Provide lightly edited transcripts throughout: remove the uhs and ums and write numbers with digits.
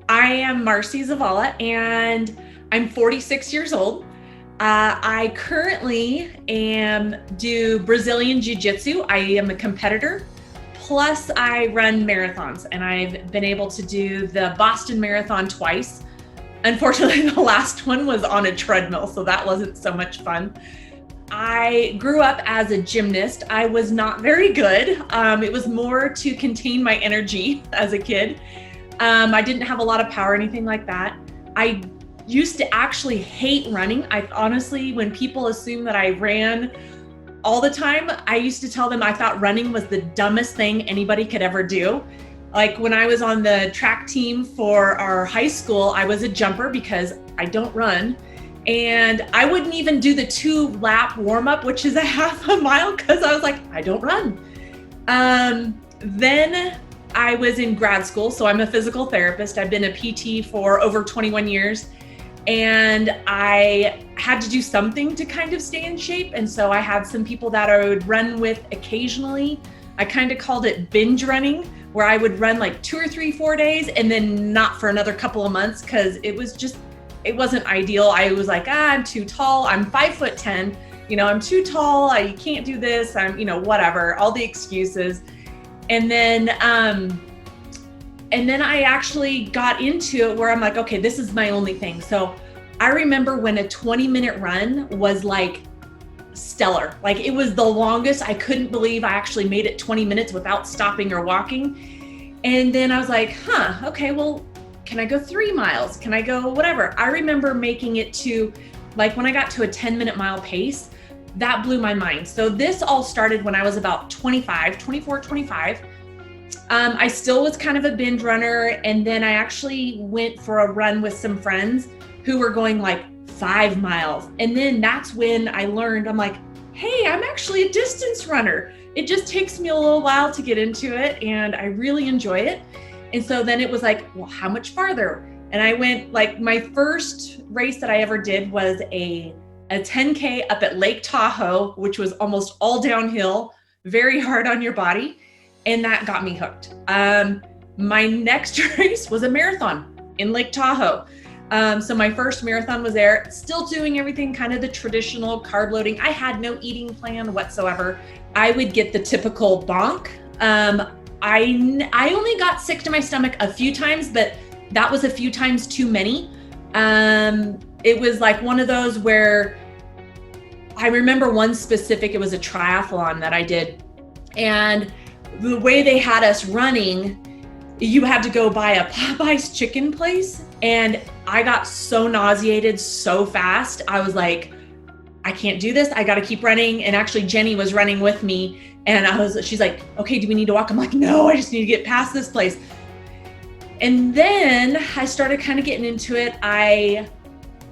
I am Marci Zavala and I'm 46 years old. I currently do Brazilian Jui Jitsu. I am a competitor. Plus I run marathons and I've been able to do the Boston Marathon twice. Unfortunately, the last one was on a treadmill, so that wasn't so much fun. I grew up as a gymnast. I was not very good. It was more to contain my energy as a kid. I didn't have a lot of power or anything like that. I used to actually hate running. I honestly, when people assume that I ran all the time, I used to tell them I thought running was the dumbest thing anybody could ever do. Like when I was on the track team for our high school, I was a jumper because I don't run. And I wouldn't even do the 2-lap warm up, which is a half a mile, because I was like, I don't run. Then I was in grad school, so I'm a physical therapist. I've been a PT for over 21 years, and I had to do something to kind of stay in shape. And so I had some people that I would run with occasionally. I kind of called it binge running, where I would run like 2 or 3, 4 days and then not for another couple of months because it wasn't ideal. I was like, I'm too tall. I'm 5'10". I'm too tall. I can't do this. I'm, whatever, all the excuses. And then I actually got into it where I'm like, okay, this is my only thing. So I remember when a 20-minute run was like stellar. Like it was the longest. I couldn't believe I actually made it 20 minutes without stopping or walking. And then I was like, okay, well, can I go 3 miles? Can I go whatever? I remember making it to, like when I got to a 10-minute mile pace, that blew my mind. So this all started when I was about 24, 25. I still was kind of a binge runner. And then I actually went for a run with some friends who were going like 5 miles. And then that's when I learned, I'm like, hey, I'm actually a distance runner. It just takes me a little while to get into it and I really enjoy it. And so then it was like, well, how much farther? And I went, like my first race that I ever did was a 10K up at Lake Tahoe, which was almost all downhill, very hard on your body. And that got me hooked. My next race was a marathon in Lake Tahoe. So my first marathon was there, still doing everything kind of the traditional carb loading. I had no eating plan whatsoever. I would get the typical bonk. I only got sick to my stomach a few times, but that was a few times too many. It was like one of those where I remember one specific, it was a triathlon that I did. And the way they had us running, you had to go by a Popeye's chicken place. And I got so nauseated so fast. I was like, I can't do this. I got to keep running. And actually Jenny was running with me and she's like, okay, do we need to walk? I'm like, no, I just need to get past this place. And then I started kind of getting into it. I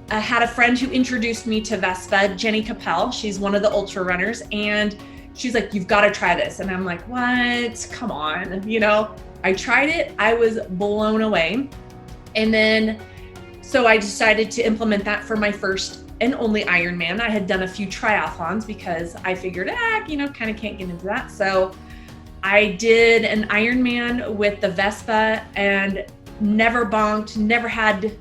had a friend who introduced me to Vespa, Jenny Capel. She's one of the ultra runners. And she's like, you've got to try this. And I'm like, what? Come on. I tried it. I was blown away. And then, so I decided to implement that for my first and only IronMan. I had done a few triathlons because I figured, kind of can't get into that. So I did an IronMan with the Vespa and never bonked, never had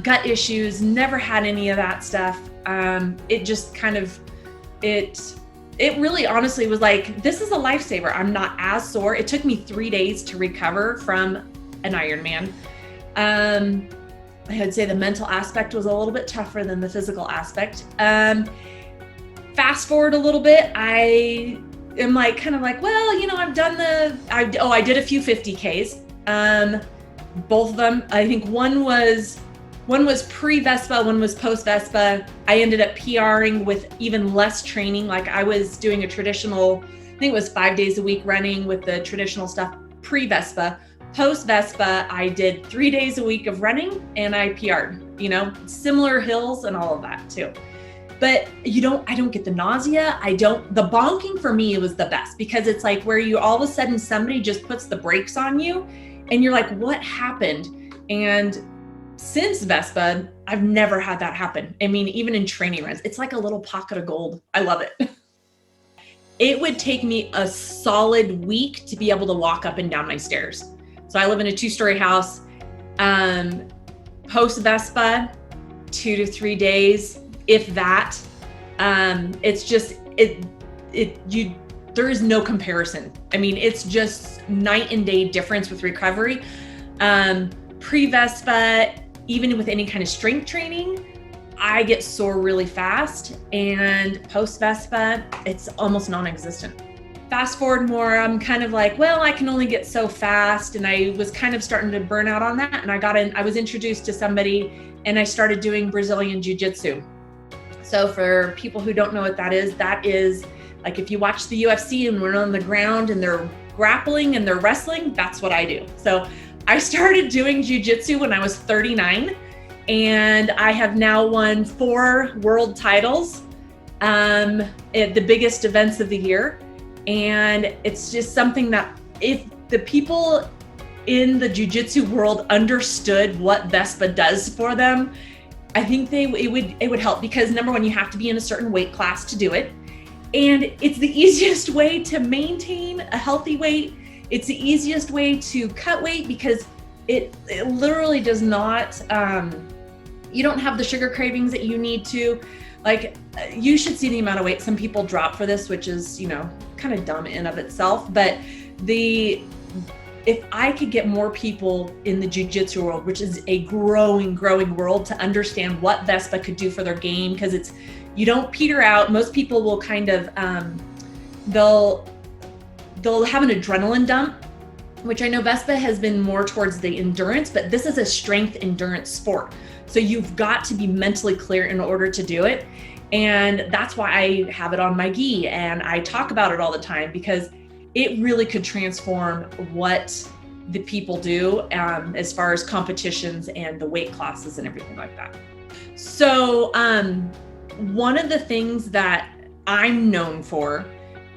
gut issues, never had any of that stuff. It just kind of, it really honestly was like, this is a lifesaver. I'm not as sore. It took me 3 days to recover from an Ironman. I would say the mental aspect was a little bit tougher than the physical aspect. Fast forward a little bit, I am like, kind of like, well, I've done I did a few 50Ks. Both of them, I think one was pre-Vespa, one was post-Vespa. I ended up PRing with even less training. Like I was doing a traditional, I think it was 5 days a week running with the traditional stuff pre-Vespa. Post-Vespa, I did 3 days a week of running and I PR'd, similar hills and all of that too. But I don't get the nausea. The bonking for me was the best because it's like where you all of a sudden somebody just puts the brakes on you and you're like, what happened? And since Vespa, I've never had that happen. I mean, even in training runs, it's like a little pocket of gold. I love it. It would take me a solid week to be able to walk up and down my stairs. So I live in a 2-story house. Post Vespa, 2 to 3 days, if that. It's just, there is no comparison. I mean, it's just night and day difference with recovery. Pre-Vespa, even with any kind of strength training, I get sore really fast, and post-Vespa, it's almost non-existent. Fast forward more, I'm kind of like, well, I can only get so fast. And I was kind of starting to burn out on that. And I was introduced to somebody, and I started doing Brazilian Jui Jitsu. So for people who don't know what that is like if you watch the UFC and we're on the ground and they're grappling and they're wrestling, that's what I do. So I started doing jiu-jitsu when I was 39, and I have now won 4 world titles at the biggest events of the year. And it's just something that if the people in the jiu-jitsu world understood what Vespa does for them, I think it would help, because number one, you have to be in a certain weight class to do it. And it's the easiest way to maintain a healthy weight. It's the easiest way to cut weight, because it literally does not, you don't have the sugar cravings that you need to. Like, you should see the amount of weight some people drop for this, which is, kind of dumb in of itself. But if I could get more people in the jiu-jitsu world, which is a growing world, to understand what Vespa could do for their game, because you don't peter out. Most people will kind of, they'll have an adrenaline dump, which I know Vespa has been more towards the endurance, but this is a strength endurance sport. So you've got to be mentally clear in order to do it. And that's why I have it on my gi, and I talk about it all the time, because it really could transform what the people do as far as competitions and the weight classes and everything like that. So one of the things that I'm known for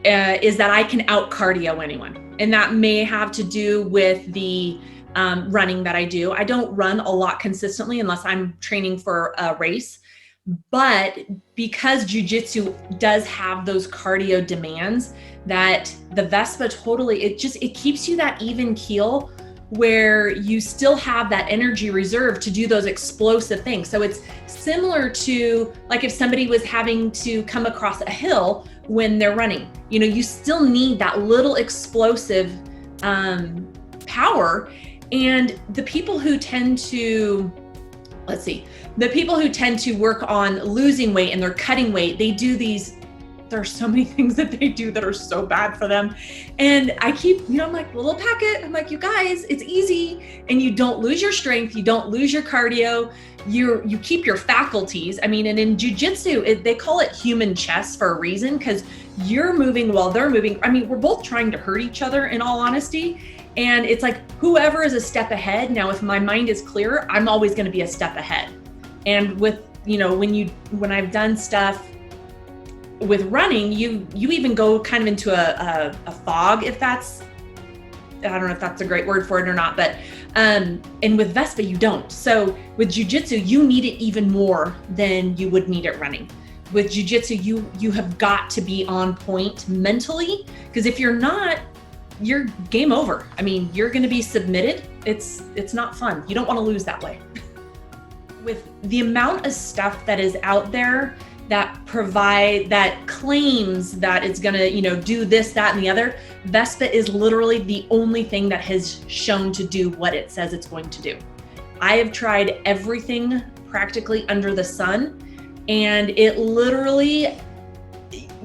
is that I can out cardio anyone. And that may have to do with the running that I do. I don't run a lot consistently unless I'm training for a race. But because jiu-jitsu does have those cardio demands, that the Vespa totally, it keeps you that even keel where you still have that energy reserve to do those explosive things. So it's similar to like if somebody was having to come across a hill when they're running, you still need that little explosive power. And the people who tend to, work on losing weight and they're cutting weight, they do there are so many things that they do that are so bad for them. And I keep, I'm like, little packet. I'm like, you guys, it's easy. And you don't lose your strength. You don't lose your cardio. You keep your faculties. I mean, and in jiu-jitsu, they call it human chess for a reason, because you're moving while they're moving. I mean, we're both trying to hurt each other, in all honesty. And it's like, whoever is a step ahead. Now, if my mind is clear, I'm always going to be a step ahead. And with, when I've done stuff with running, you even go kind of into a fog, I don't know if that's a great word for it or not, but, and with Vespa, you don't. So with jiu-jitsu, you need it even more than you would need it running. With jiu-jitsu, you have got to be on point mentally, because if you're not, you're game over. I mean, you're going to be submitted. It's not fun. You don't want to lose that way. With the amount of stuff that is out there that claims that it's going to, do this, that, and the other, Vespa is literally the only thing that has shown to do what it says it's going to do. I have tried everything practically under the sun, and it literally,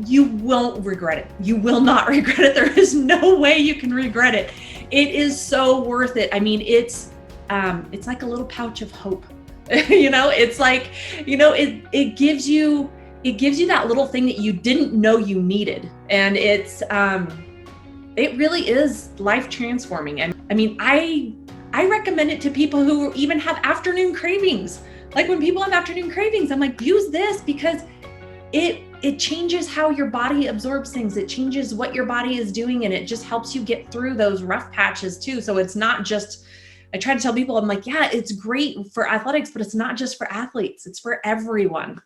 you won't regret it. You will not regret it. There is no way you can regret it. It is so worth it. I mean, it's like a little pouch of hope. It's like, it gives you that little thing that you didn't know you needed. And it really is life transforming. And I mean, I recommend it to people who even have afternoon cravings. Like when people have afternoon cravings, I'm like, use this, because it changes how your body absorbs things. It changes what your body is doing, and it just helps you get through those rough patches too. So it's not just, I try to tell people, I'm like, yeah, it's great for athletics, but it's not just for athletes. It's for everyone.